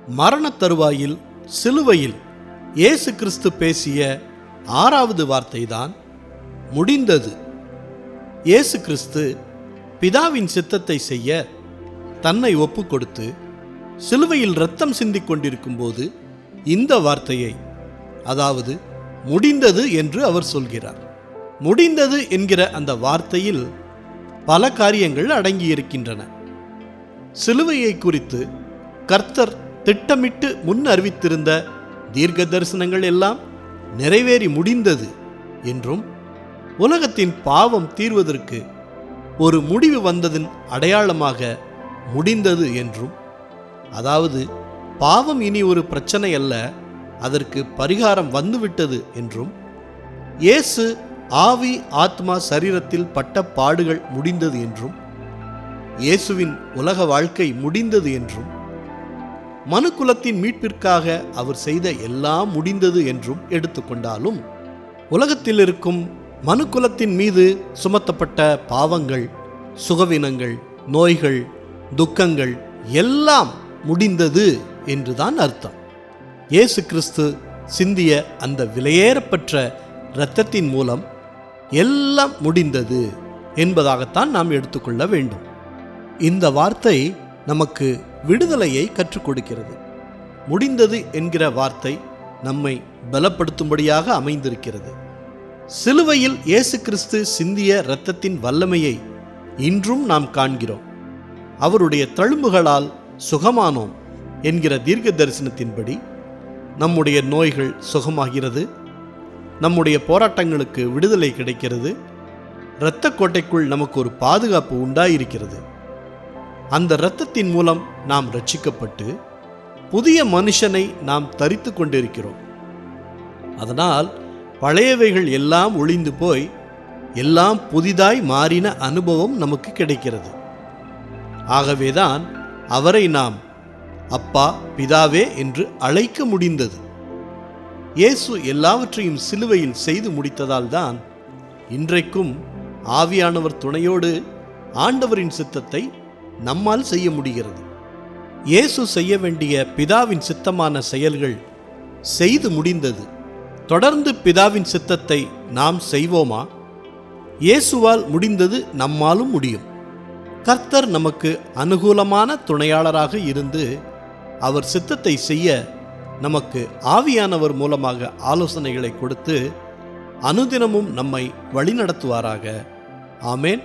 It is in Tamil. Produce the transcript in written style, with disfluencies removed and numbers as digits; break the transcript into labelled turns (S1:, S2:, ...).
S1: மரணத் தருவாயில் சிலுவையில் இயேசு கிறிஸ்து பேசிய 6வது வார்த்தைதான் முடிந்தது. இயேசு கிறிஸ்து பிதாவின் சித்தத்தை செய்ய தன்னை ஒப்பு கொடுத்து சிலுவையில் இரத்தம் சிந்திக் கொண்டிருக்கும் போது இந்த வார்த்தையை, அதாவது முடிந்தது என்று அவர் சொல்கிறார். முடிந்தது என்கிற அந்த வார்த்தையில் பல காரியங்கள் அடங்கியிருக்கின்றன. சிலுவையை குறித்து கர்த்தர் திட்டமிட்டு முன் அறிவித்திருந்த தீர்க்க தரிசனங்கள் எல்லாம் நிறைவேறி முடிந்தது என்றும், உலகத்தின் பாவம் தீர்வதற்கு ஒரு முடிவு வந்ததின் அடையாளமாக முடிந்தது என்றும், அதாவது பாவம் இனி ஒரு பிரச்சனை அல்ல, அதற்கு பரிகாரம் வந்துவிட்டது என்றும், இயேசு ஆவி ஆத்மா சரீரத்தில் பட்ட பாடுகள் முடிந்தது என்றும், இயேசுவின் உலக வாழ்க்கை முடிந்தது என்றும், மனுக்குலத்தின் மீட்பிற்காக அவர் செய்த எல்லாம் முடிந்தது என்றும் எடுத்துக்கொண்டாலும், உலகத்தில் இருக்கும் மனுக்குலத்தின் மீது சுமத்தப்பட்ட பாவங்கள், சுகவீனங்கள், நோய்கள், துக்கங்கள் எல்லாம் முடிந்தது என்றுதான் அர்த்தம். இயேசு கிறிஸ்து சிந்திய அந்த விலையேறப்பெற்ற இரத்தத்தின் மூலம் எல்லாம் முடிந்தது என்பதாகத்தான் நாம் எடுத்துக்கொள்ள வேண்டும். இந்த வார்த்தை நமக்கு விடுதலையை கற்றுக் கொடுக்கிறது. முடிந்தது என்கிற வார்த்தை நம்மை பலப்படுத்தும்படியாக அமைந்திருக்கிறது. சிலுவையில் இயேசு கிறிஸ்து சிந்திய இரத்தத்தின் வல்லமையை இன்றும் நாம் காண்கிறோம். அவருடைய தழும்புகளால் சுகமானோம் என்கிற தீர்க்க தரிசனத்தின்படி நம்முடைய நோய்கள் சுகமாகிறது, நம்முடைய போராட்டங்களுக்கு விடுதலை கிடைக்கிறது, இரத்த கோட்டைக்குள் நமக்கு ஒரு பாதுகாப்பு உண்டாயிருக்கிறது. அந்த இரத்தத்தின் மூலம் நாம் ரட்சிக்கப்பட்டு புதிய மனுஷனை நாம் தரித்து கொண்டிருக்கிறோம். அதனால் பழையவைகள் எல்லாம் ஒளிந்து போய் எல்லாம் புதிதாய் மாறின அனுபவம் நமக்கு கிடைக்கிறது. ஆகவேதான் அவரை நாம் அப்பா, பிதாவே என்று அழைக்க முடிந்தது. இயேசு எல்லாவற்றையும் சிலுவையில் செய்து முடித்ததால் தான் இன்றைக்கும் ஆவியானவர் துணையோடு ஆண்டவரின் சித்தத்தை நம்மால் செய்ய முடிகிறது. இயேசு செய்ய வேண்டிய பிதாவின் சித்தமான செயல்கள் செய்து முடிந்தது. தொடர்ந்து பிதாவின் சித்தத்தை நாம் செய்வோமா? இயேசுவால் முடிந்தது, நம்மாலும் முடியும். கர்த்தர் நமக்கு அனுகூலமான துணையாளராக இருந்து அவர் சித்தத்தை செய்ய நமக்கு ஆவியானவர் மூலமாக ஆலோசனைகளை கொடுத்து அனுதினமும் நம்மை வழிநடத்துவாராக. ஆமேன்.